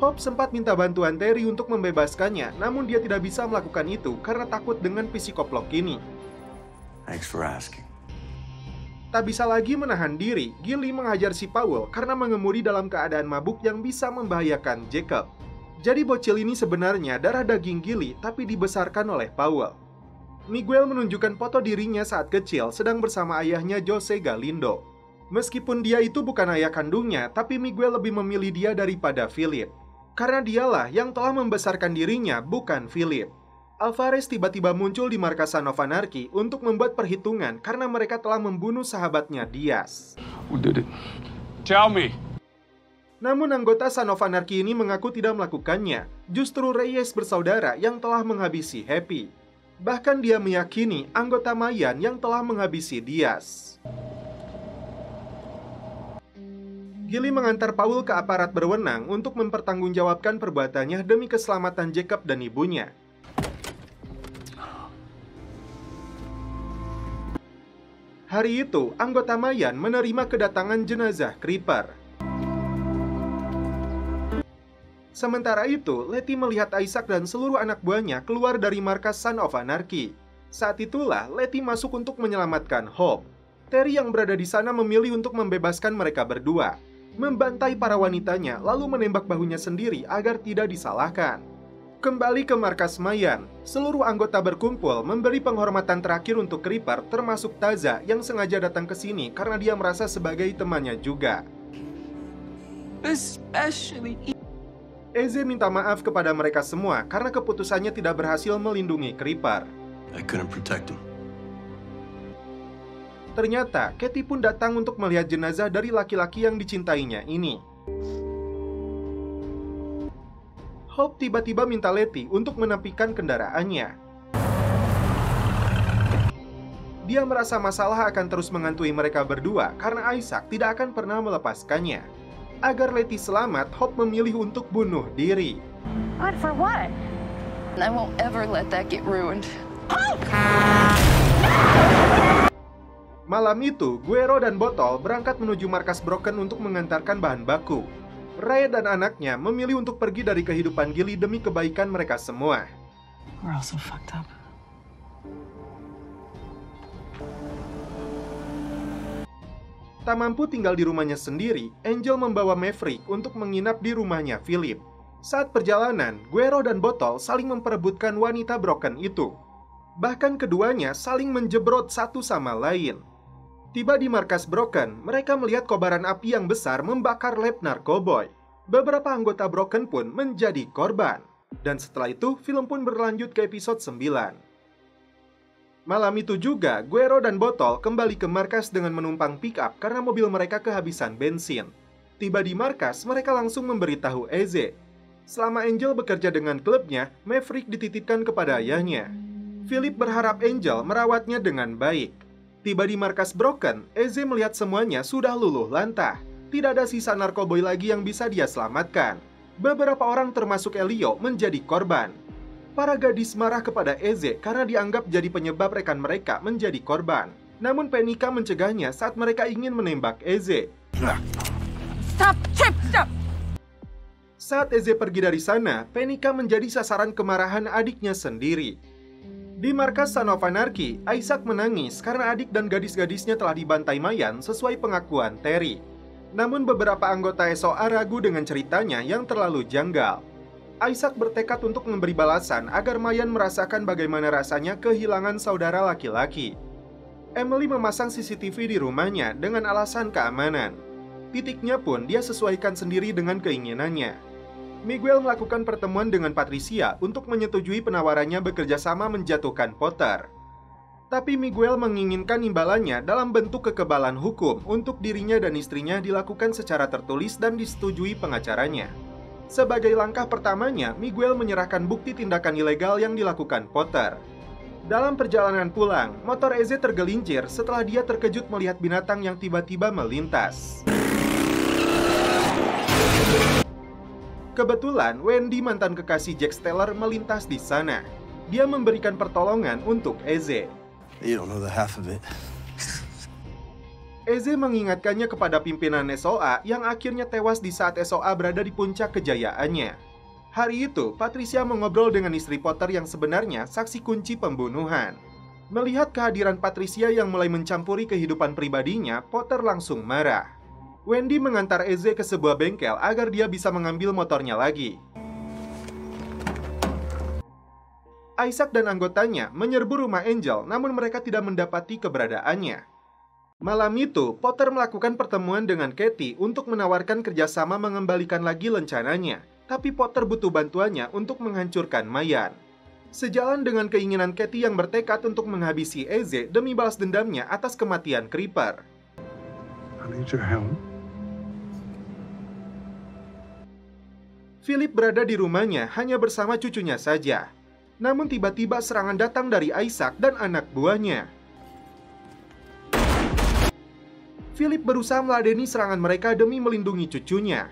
Hope sempat minta bantuan Terry untuk membebaskannya, namun dia tidak bisa melakukan itu karena takut dengan psikoplok ini. Thanks for asking. Tak bisa lagi menahan diri, Gilly menghajar si Powell karena mengemudi dalam keadaan mabuk yang bisa membahayakan Jacob. Jadi bocil ini sebenarnya darah daging Gilly tapi dibesarkan oleh Powell. Miguel menunjukkan foto dirinya saat kecil sedang bersama ayahnya Jose Galindo. Meskipun dia itu bukan ayah kandungnya, tapi Miguel lebih memilih dia daripada Philip. Karena dialah yang telah membesarkan dirinya, bukan Philip. Alvarez tiba-tiba muncul di markas Son of Anarchy untuk membuat perhitungan karena mereka telah membunuh sahabatnya Diaz. Who did it? Tell me. Namun anggota Son of Anarchy ini mengaku tidak melakukannya. Justru Reyes bersaudara yang telah menghabisi Happy. Bahkan dia meyakini anggota Mayan yang telah menghabisi Diaz. Gilly mengantar Paul ke aparat berwenang untuk mempertanggungjawabkan perbuatannya demi keselamatan Jacob dan ibunya. Hari itu, anggota Mayan menerima kedatangan jenazah Creeper. Sementara itu, Letty melihat Isaac dan seluruh anak buahnya keluar dari markas Son of Anarchy. Saat itulah, Letty masuk untuk menyelamatkan Hope. Terry yang berada di sana memilih untuk membebaskan mereka berdua. Membantai para wanitanya, lalu menembak bahunya sendiri agar tidak disalahkan. Kembali ke markas Mayan, seluruh anggota berkumpul memberi penghormatan terakhir untuk Creeper, termasuk Taza yang sengaja datang ke sini karena dia merasa sebagai temannya juga. Eze minta maaf kepada mereka semua karena keputusannya tidak berhasil melindungi Creeper. I couldn't protect him. Ternyata, Katie pun datang untuk melihat jenazah dari laki-laki yang dicintainya ini. Hope tiba-tiba minta Letty untuk menepikan kendaraannya. Dia merasa masalah akan terus menghantui mereka berdua karena Isaac tidak akan pernah melepaskannya. Agar Letty selamat, Hope memilih untuk bunuh diri. But for what? I won't ever let that get ruined. Malam itu, Guerrero dan Botol berangkat menuju markas Broken untuk mengantarkan bahan baku. Ray dan anaknya memilih untuk pergi dari kehidupan Gilly demi kebaikan mereka semua. We're all so fucked up. Tak mampu tinggal di rumahnya sendiri, Angel membawa Maverick untuk menginap di rumahnya Philip. Saat perjalanan, Guerrero dan Botol saling memperebutkan wanita Broken itu. Bahkan keduanya saling menjebrot satu sama lain. Tiba di markas Broken, mereka melihat kobaran api yang besar membakar lab Narkoboy. Beberapa anggota Broken pun menjadi korban. Dan setelah itu, film pun berlanjut ke episode 9. Malam itu juga, Guerrero dan Botol kembali ke markas dengan menumpang pick-up karena mobil mereka kehabisan bensin. Tiba di markas, mereka langsung memberitahu Eze. Selama Angel bekerja dengan klubnya, Maverick dititipkan kepada ayahnya. Philip berharap Angel merawatnya dengan baik. Tiba di markas Broken, Eze melihat semuanya sudah luluh lantah. Tidak ada sisa Narkoboy lagi yang bisa dia selamatkan. Beberapa orang termasuk Elio menjadi korban. Para gadis marah kepada Eze karena dianggap jadi penyebab rekan mereka menjadi korban. Namun Penica mencegahnya saat mereka ingin menembak Eze. Stop! Chip! Stop! Saat Eze pergi dari sana, Penica menjadi sasaran kemarahan adiknya sendiri. Di markas Son of Anarchy, Isaac menangis karena adik dan gadis-gadisnya telah dibantai Mayan sesuai pengakuan Terry. Namun beberapa anggota SOA ragu dengan ceritanya yang terlalu janggal. Isaac bertekad untuk memberi balasan agar Mayan merasakan bagaimana rasanya kehilangan saudara laki-laki. Emily memasang CCTV di rumahnya dengan alasan keamanan. Titiknya pun dia sesuaikan sendiri dengan keinginannya. Miguel melakukan pertemuan dengan Patricia untuk menyetujui penawarannya bekerja sama menjatuhkan Potter. Tapi Miguel menginginkan imbalannya dalam bentuk kekebalan hukum untuk dirinya dan istrinya dilakukan secara tertulis dan disetujui pengacaranya. Sebagai langkah pertamanya, Miguel menyerahkan bukti tindakan ilegal yang dilakukan Potter. Dalam perjalanan pulang, motor Eze tergelincir setelah dia terkejut melihat binatang yang tiba-tiba melintas. Kebetulan, Wendy, mantan kekasih Jack Steller, melintas di sana. Dia memberikan pertolongan untuk Eze. You don't know the half of it. Eze mengingatkannya kepada pimpinan SOA yang akhirnya tewas di saat SOA berada di puncak kejayaannya. Hari itu, Patricia mengobrol dengan istri Potter yang sebenarnya saksi kunci pembunuhan. Melihat kehadiran Patricia yang mulai mencampuri kehidupan pribadinya, Potter langsung marah. Wendy mengantar Eze ke sebuah bengkel agar dia bisa mengambil motornya lagi. Isaac dan anggotanya menyerbu rumah Angel, namun mereka tidak mendapati keberadaannya. Malam itu, Potter melakukan pertemuan dengan Katie untuk menawarkan kerjasama mengembalikan lagi rencananya. Tapi Potter butuh bantuannya untuk menghancurkan Mayan. Sejalan dengan keinginan Katie yang bertekad untuk menghabisi Eze demi balas dendamnya atas kematian Creeper. I need your help. Philip berada di rumahnya hanya bersama cucunya saja. Namun tiba-tiba serangan datang dari Isaac dan anak buahnya. Philip berusaha meladeni serangan mereka demi melindungi cucunya.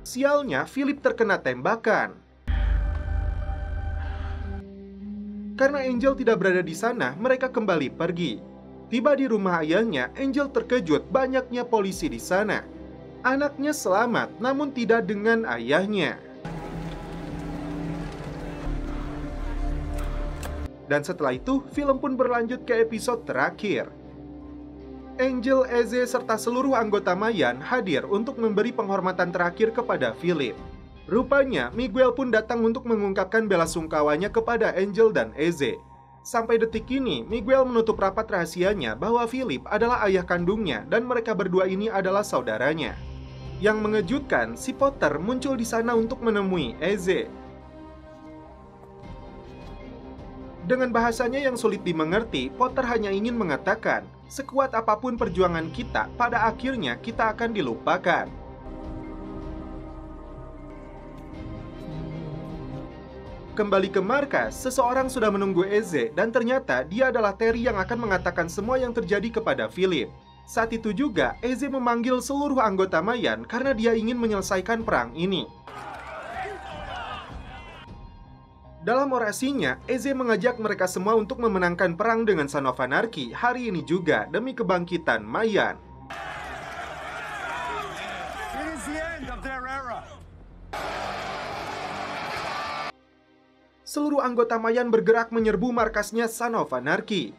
Sialnya, Philip terkena tembakan. Karena Angel tidak berada di sana, mereka kembali pergi. Tiba di rumah ayahnya, Angel terkejut banyaknya polisi di sana. Anaknya selamat, namun tidak dengan ayahnya. Dan setelah itu, film pun berlanjut ke episode terakhir. Angel, Eze, serta seluruh anggota Mayan hadir untuk memberi penghormatan terakhir kepada Philip. Rupanya, Miguel pun datang untuk mengungkapkan bela sungkawanya kepada Angel dan Eze. Sampai detik ini, Miguel menutup rapat rahasianya bahwa Philip adalah ayah kandungnya dan mereka berdua ini adalah saudaranya. Yang mengejutkan, si Potter muncul di sana untuk menemui Eze. Dengan bahasanya yang sulit dimengerti, Potter hanya ingin mengatakan, sekuat apapun perjuangan kita, pada akhirnya kita akan dilupakan. Kembali ke markas, seseorang sudah menunggu Eze dan ternyata dia adalah Terry yang akan mengatakan semua yang terjadi kepada Philip. Saat itu juga, Eze memanggil seluruh anggota Mayan karena dia ingin menyelesaikan perang ini. Dalam orasinya, Eze mengajak mereka semua untuk memenangkan perang dengan Son of Anarchy hari ini juga demi kebangkitan Mayan. Seluruh anggota Mayan bergerak menyerbu markasnya Son of Anarchy.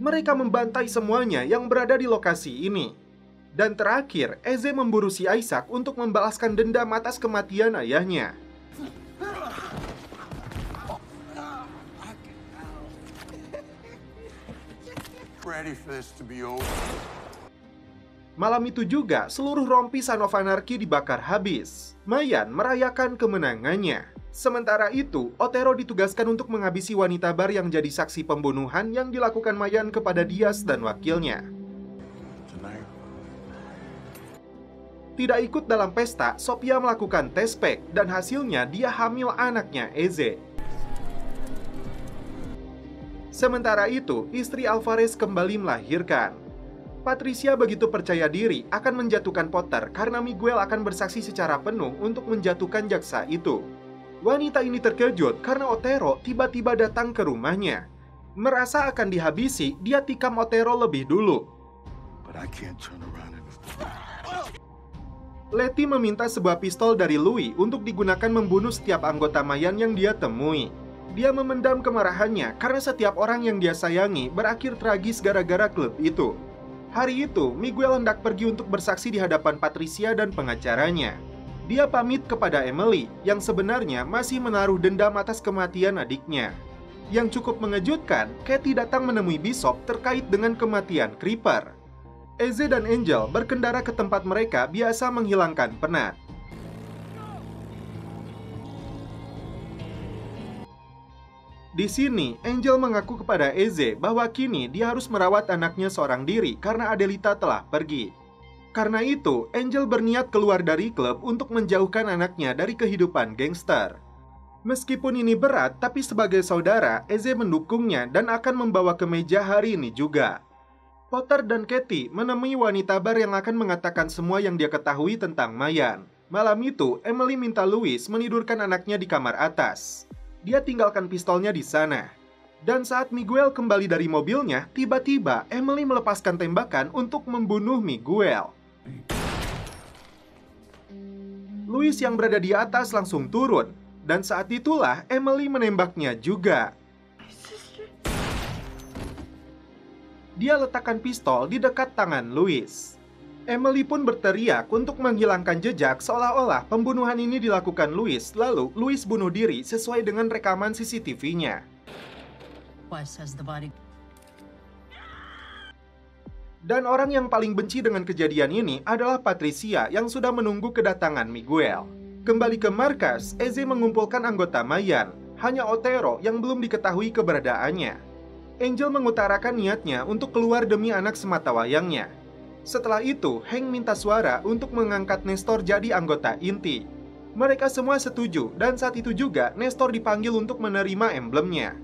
Mereka membantai semuanya yang berada di lokasi ini. Dan terakhir, Eze memburu si Isaac untuk membalaskan dendam atas kematian ayahnya. Malam itu juga, seluruh rompi Son of Anarchy dibakar habis. Mayan merayakan kemenangannya. Sementara itu, Otero ditugaskan untuk menghabisi wanita bar yang jadi saksi pembunuhan yang dilakukan Mayan kepada Diaz dan wakilnya. Tidak ikut dalam pesta, Sophia melakukan tes pack dan hasilnya dia hamil anaknya Eze. Sementara itu, istri Alvarez kembali melahirkan. Patricia begitu percaya diri akan menjatuhkan Potter karena Miguel akan bersaksi secara penuh untuk menjatuhkan jaksa itu. Wanita ini terkejut karena Otero tiba-tiba datang ke rumahnya. Merasa akan dihabisi, dia tikam Otero lebih dulu. But I can't turn around and... Letty meminta sebuah pistol dari Louis untuk digunakan membunuh setiap anggota Mayan yang dia temui. Dia memendam kemarahannya karena setiap orang yang dia sayangi berakhir tragis gara-gara klub itu. Hari itu, Miguel hendak pergi untuk bersaksi di hadapan Patricia dan pengacaranya. Dia pamit kepada Emily, yang sebenarnya masih menaruh dendam atas kematian adiknya. Yang cukup mengejutkan, Katie datang menemui Bishop terkait dengan kematian Creeper. Eze dan Angel berkendara ke tempat mereka biasa menghilangkan penat. Di sini, Angel mengaku kepada Eze bahwa kini dia harus merawat anaknya seorang diri karena Adelita telah pergi. Karena itu, Angel berniat keluar dari klub untuk menjauhkan anaknya dari kehidupan gangster. Meskipun ini berat, tapi sebagai saudara, Eze mendukungnya dan akan membawa ke meja hari ini juga. Potter dan Katie menemui wanita bar yang akan mengatakan semua yang dia ketahui tentang Mayan. Malam itu, Emily minta Louis menidurkan anaknya di kamar atas. Dia tinggalkan pistolnya di sana. Dan saat Miguel kembali dari mobilnya, tiba-tiba Emily melepaskan tembakan untuk membunuh Miguel. Louis yang berada di atas langsung turun, dan saat itulah Emily menembaknya juga. Dia letakkan pistol di dekat tangan Louis. Emily pun berteriak untuk menghilangkan jejak seolah-olah pembunuhan ini dilakukan Louis, lalu Louis bunuh diri sesuai dengan rekaman CCTV-nya. Dan orang yang paling benci dengan kejadian ini adalah Patricia yang sudah menunggu kedatangan Miguel. Kembali ke markas, Eze mengumpulkan anggota Mayan, hanya Otero yang belum diketahui keberadaannya. Angel mengutarakan niatnya untuk keluar demi anak sematawayangnya. Setelah itu, Hank minta suara untuk mengangkat Nestor jadi anggota inti. Mereka semua setuju, dan saat itu juga Nestor dipanggil untuk menerima emblemnya.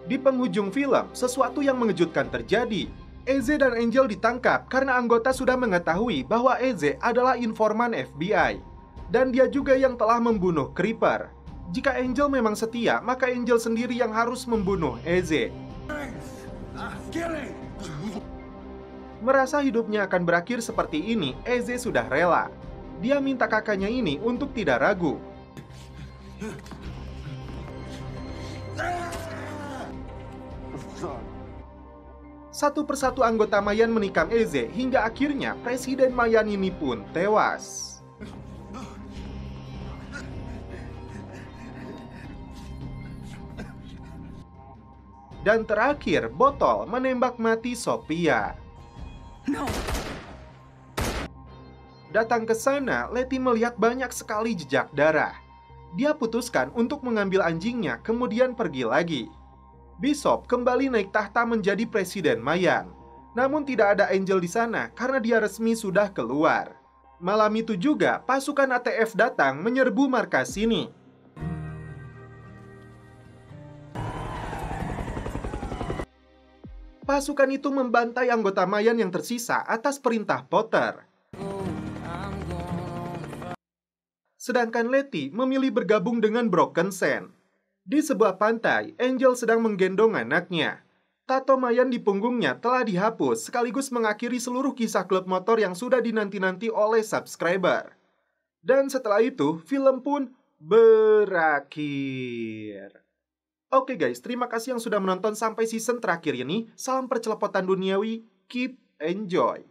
Di penghujung film, sesuatu yang mengejutkan terjadi. Eze dan Angel ditangkap karena anggota sudah mengetahui bahwa Eze adalah informan FBI. Dan dia juga yang telah membunuh Creeper. Jika Angel memang setia, maka Angel sendiri yang harus membunuh Eze. Merasa hidupnya akan berakhir seperti ini, Eze sudah rela. Dia minta kakaknya ini untuk tidak ragu. Satu persatu anggota Mayan menikam Eze hingga akhirnya Presiden Mayan ini pun tewas. Dan terakhir, botol menembak mati Sophia. No. Datang ke sana, Letty melihat banyak sekali jejak darah. Dia putuskan untuk mengambil anjingnya, kemudian pergi lagi. Bishop kembali naik tahta menjadi presiden Mayan. Namun tidak ada Angel di sana karena dia resmi sudah keluar. Malam itu juga, pasukan ATF datang menyerbu markas ini. Pasukan itu membantai anggota Mayan yang tersisa atas perintah Potter. Sedangkan Letty memilih bergabung dengan Broken Sand. Di sebuah pantai, Angel sedang menggendong anaknya. Tato Mayan di punggungnya telah dihapus sekaligus mengakhiri seluruh kisah klub motor yang sudah dinanti-nanti oleh subscriber. Dan setelah itu, film pun berakhir. Oke guys, terima kasih yang sudah menonton sampai season terakhir ini. Salam percelepotan duniawi, keep enjoy.